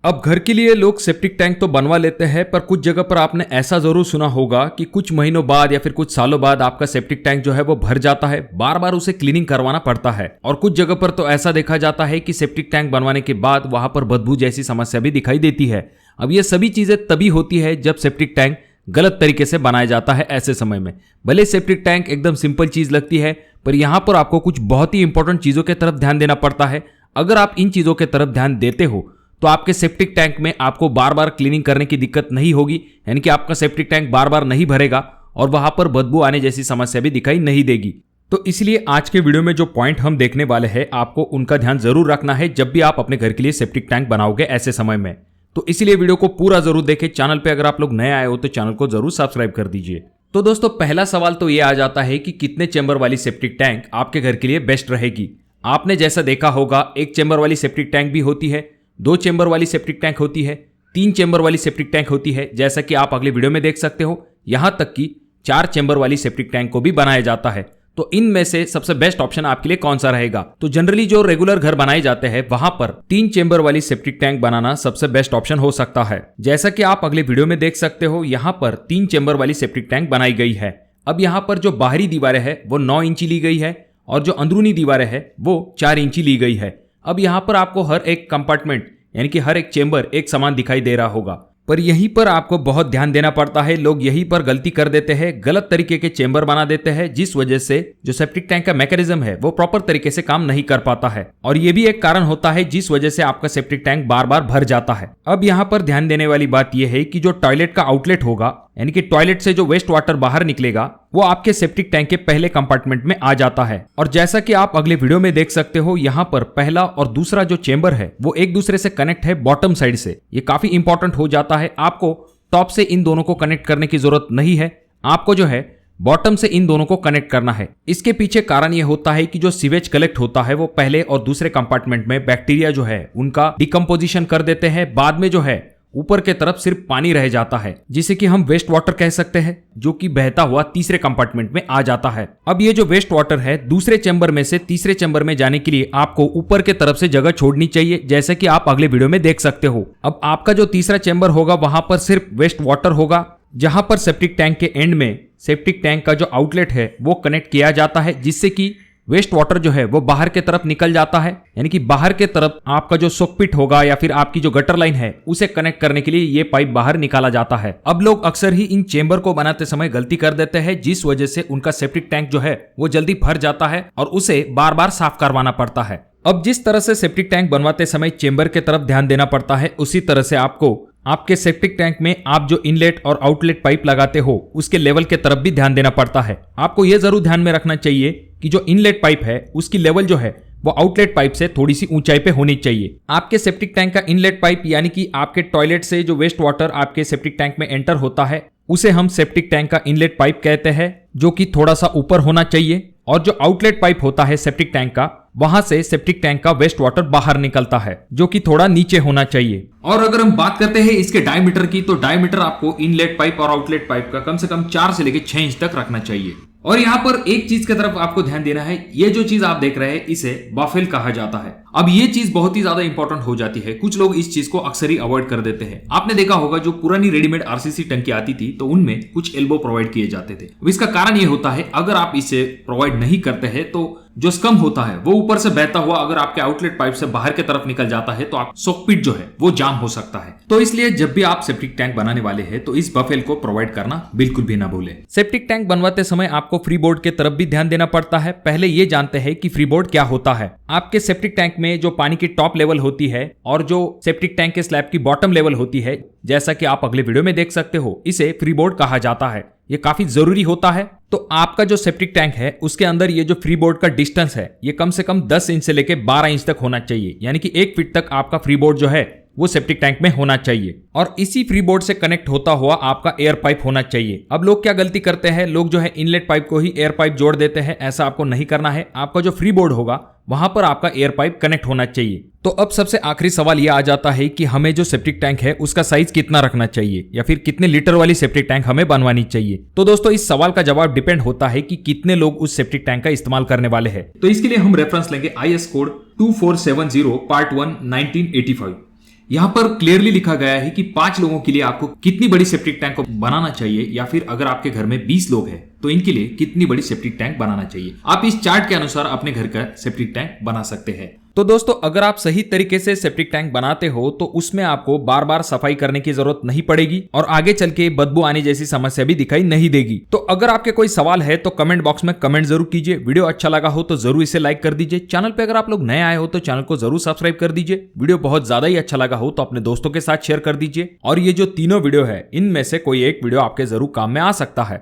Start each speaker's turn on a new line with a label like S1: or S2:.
S1: अब घर के लिए लोग सेप्टिक टैंक तो बनवा लेते हैं, पर कुछ जगह पर आपने ऐसा जरूर सुना होगा कि कुछ महीनों बाद या फिर कुछ सालों बाद आपका सेप्टिक टैंक जो है वो भर जाता है, बार बार उसे क्लीनिंग करवाना पड़ता है। और कुछ जगह पर तो ऐसा देखा जाता है कि सेप्टिक टैंक बनवाने के बाद वहां पर बदबू जैसी समस्या भी दिखाई देती है। अब ये सभी चीजें तभी होती है जब सेप्टिक टैंक गलत तरीके से बनाया जाता है। ऐसे समय में भले सेप्टिक टैंक एकदम सिंपल चीज लगती है, पर यहां पर आपको कुछ बहुत ही इंपॉर्टेंट चीजों की तरफ ध्यान देना पड़ता है। अगर आप इन चीजों की तरफ ध्यान देते हो तो आपके सेप्टिक टैंक में आपको बार बार क्लीनिंग करने की दिक्कत नहीं होगी, यानी कि आपका सेप्टिक टैंक बार बार नहीं भरेगा और वहां पर बदबू आने जैसी समस्या भी दिखाई नहीं देगी। तो इसलिए आज के वीडियो में जो पॉइंट हम देखने वाले हैं, आपको उनका ध्यान जरूर रखना है जब भी आप अपने घर के लिए सेप्टिक टैंक बनाओगे ऐसे समय में। तो इसलिए वीडियो को पूरा जरूर देखें। चैनल पे अगर आप लोग नए आए हो तो चैनल को जरूर सब्सक्राइब कर दीजिए। तो दोस्तों, पहला सवाल तो ये आ जाता है कि कितने चेंबर वाली सेप्टिक टैंक आपके घर के लिए बेस्ट रहेगी। आपने जैसा देखा होगा, एक चेंबर वाली सेप्टिक टैंक भी होती है, 2 चेंबर वाली सेप्टिक टैंक होती है, 3 चेंबर वाली सेप्टिक टैंक होती है, जैसा कि आप अगले वीडियो में देख सकते हो। यहां तक कि 4 चेंबर वाली सेप्टिक टैंक को भी बनाया जाता है। तो इनमें से सबसे बेस्ट ऑप्शन आपके लिए कौन सा रहेगा? तो जनरली जो रेगुलर घर बनाए जाते हैं वहां पर 3 चेंबर वाली सेप्टिक टैंक बनाना सबसे बेस्ट ऑप्शन हो सकता है। जैसा कि आप अगले वीडियो में देख सकते हो, यहां पर 3 चेंबर वाली सेप्टिक टैंक बनाई गई है। अब यहां पर जो बाहरी दीवारें है वो 9 इंची ली गई है और जो अंदरूनी दीवारें है वो 4 इंची ली गई है। अब यहां पर आपको हर एक कंपार्टमेंट यानी कि हर एक चेंबर एक समान दिखाई दे रहा होगा, पर यहीं पर आपको बहुत ध्यान देना पड़ता है। लोग यहीं पर गलती कर देते हैं, गलत तरीके के चेंबर बना देते हैं, जिस वजह से जो सेप्टिक टैंक का मैकेनिज्म है वो प्रॉपर तरीके से काम नहीं कर पाता है। और ये भी एक कारण होता है जिस वजह से आपका सेप्टिक टैंक बार बार भर जाता है। अब यहाँ पर ध्यान देने वाली बात यह है कि जो टॉयलेट का आउटलेट होगा, यानी कि टॉयलेट से जो वेस्ट वाटर बाहर निकलेगा, वो आपके सेप्टिक टैंक के पहले कंपार्टमेंट में आ जाता है। और जैसा कि आप अगले वीडियो में देख सकते हो, यहाँ पर पहला और दूसरा जो चेंबर है वो एक दूसरे से कनेक्ट है बॉटम साइड से। ये काफी इंपॉर्टेंट हो जाता है। आपको टॉप से इन दोनों को कनेक्ट करने की जरूरत नहीं है, आपको जो है बॉटम से इन दोनों को कनेक्ट करना है। इसके पीछे कारण यह होता है कि जो सीवेज कलेक्ट होता है वो पहले और दूसरे कंपार्टमेंट में बैक्टीरिया जो है उनका डिकम्पोजिशन कर देते हैं। बाद में जो है ऊपर के तरफ सिर्फ पानी रह जाता है, जिसे कि हम वेस्ट वाटर कह सकते हैं, जो कि बहता हुआ तीसरे कंपार्टमेंट में आ जाता है। अब ये जो वेस्ट वाटर है दूसरे चेंबर में से तीसरे चेंबर में जाने के लिए आपको ऊपर के तरफ से जगह छोड़नी चाहिए, जैसे कि आप अगले वीडियो में देख सकते हो। अब आपका जो तीसरा चेंबर होगा वहां पर सिर्फ वेस्ट वाटर होगा, जहां पर सेप्टिक टैंक के एंड में सेप्टिक टैंक का जो आउटलेट है वो कनेक्ट किया जाता है, जिससे कि वेस्ट वाटर जो है वो बाहर के तरफ निकल जाता है। यानी कि बाहर के तरफ आपका जो सोकपिट होगा या फिर आपकी जो गटर लाइन है उसे कनेक्ट करने के लिए ये पाइप बाहर निकाला जाता है। अब लोग अक्सर ही इन चेंबर को बनाते समय गलती कर देते हैं, जिस वजह से उनका सेप्टिक टैंक जो है वो जल्दी भर जाता है और उसे बार बार साफ करवाना पड़ता है। अब जिस तरह से सेप्टिक टैंक बनवाते समय चेंबर के तरफ ध्यान देना पड़ता है, उसी तरह से आपको आपके सेप्टिक टैंक में आप जो इनलेट और आउटलेट पाइप लगाते हो उसके लेवल के तरफ भी ध्यान देना पड़ता है। आपको यह जरूर ध्यान में रखना चाहिए कि जो इनलेट पाइप है उसकी लेवल जो है वो आउटलेट पाइप से थोड़ी सी ऊंचाई पे होनी चाहिए। आपके सेप्टिक टैंक का इनलेट पाइप यानी कि आपके टॉयलेट से जो वेस्ट वाटर आपके सेप्टिक टैंक में एंटर होता है उसे हम सेप्टिक टैंक का इनलेट पाइप कहते हैं, जो कि थोड़ा सा ऊपर होना चाहिए। और जो आउटलेट पाइप होता है सेप्टिक टैंक का, वहां से सेप्टिक टैंक का वेस्ट वाटर बाहर निकलता है, जो कि थोड़ा नीचे होना चाहिए। और अगर हम बात करते हैं इसके डायमीटर की, तो डायमीटर आपको इनलेट पाइप और आउटलेट पाइप का कम से कम 4 से लेकर 6 इंच तक रखना चाहिए। और यहाँ पर एक चीज की तरफ आपको ध्यान देना है, ये जो चीज आप देख रहे हैं इसे बाफेल कहा जाता है। अब ये चीज बहुत ही ज्यादा इंपॉर्टेंट हो जाती है, कुछ लोग इस चीज को अक्सर ही अवॉइड कर देते हैं। आपने देखा होगा जो पुरानी रेडीमेड आरसीसी टंकी आती थी तो उनमें कुछ एल्बो प्रोवाइड किए जाते थे। अब इसका कारण ये होता है, अगर आप इसे प्रोवाइड नहीं करते हैं तो जो स्कम होता है वो ऊपर से बहता हुआ अगर आपके आउटलेट पाइप से बाहर की तरफ निकल जाता है तो आप सोकपिट जो है वो जाम हो सकता है। तो इसलिए जब भी आप सेप्टिक टैंक बनाने वाले हैं तो इस बफेल को प्रोवाइड करना बिल्कुल भी ना भूलें। सेप्टिक टैंक बनवाते समय आपको फ्री बोर्ड के तरफ भी ध्यान देना पड़ता है। पहले ये जानते हैं कि फ्री बोर्ड क्या होता है। आपके सेप्टिक टैंक में जो पानी की टॉप लेवल होती है और जो सेप्टिक टैंक के स्लैब की बॉटम लेवल होती है, जैसा कि आप अगले वीडियो में देख सकते हो, इसे फ्री बोर्ड कहा जाता है। ये काफी जरूरी होता है। तो आपका जो सेप्टिक टैंक है उसके अंदर ये जो फ्री बोर्ड का डिस्टेंस है ये कम से कम 10 इंच से लेकर 12 इंच तक होना चाहिए, यानी कि 1 फीट तक आपका फ्री बोर्ड जो है वो सेप्टिक टैंक में होना चाहिए। और इसी फ्री बोर्ड से कनेक्ट होता हुआ आपका एयर पाइप होना चाहिए। अब लोग क्या गलती करते हैं, लोग जो है इनलेट पाइप को ही एयर पाइप जोड़ देते हैं। ऐसा आपको नहीं करना है। आपका जो फ्री बोर्ड होगा वहां पर आपका एयर पाइप कनेक्ट होना चाहिए। तो अब सबसे आखिरी सवाल यह आ जाता है कि हमें जो सेप्टिक टैंक है उसका साइज कितना रखना चाहिए या फिर कितने लीटर वाली सेप्टिक टैंक हमें बनवानी चाहिए। तो दोस्तों, इस सवाल का जवाब डिपेंड होता है कि कितने लोग उस सेप्टिक टैंक का इस्तेमाल करने वाले हैं। तो इसके लिए हम रेफरेंस लेंगे IS कोड 2470 पार्ट 1 1985। यहाँ पर क्लियरली लिखा गया है कि 5 लोगों के लिए आपको कितनी बड़ी सेप्टिक टैंक को बनाना चाहिए, या फिर अगर आपके घर में 20 लोग हैं तो इनके लिए कितनी बड़ी सेप्टिक टैंक बनाना चाहिए। आप इस चार्ट के अनुसार अपने घर का सेप्टिक टैंक बना सकते हैं। तो दोस्तों, अगर आप सही तरीके से सेप्टिक टैंक बनाते हो तो उसमें आपको बार बार सफाई करने की जरूरत नहीं पड़ेगी और आगे चल के बदबू आने जैसी समस्या भी दिखाई नहीं देगी। तो अगर आपके कोई सवाल है तो कमेंट बॉक्स में कमेंट जरूर कीजिए। वीडियो अच्छा लगा हो तो जरूर इसे लाइक कर दीजिए। चैनल पे अगर आप लोग नए आए हो तो चैनल को जरूर सब्सक्राइब कर दीजिए। वीडियो बहुत ज्यादा ही अच्छा लगा हो तो अपने दोस्तों के साथ शेयर कर दीजिए। और ये जो तीनों वीडियो है इनमें से कोई एक वीडियो आपके जरूर काम में आ सकता है।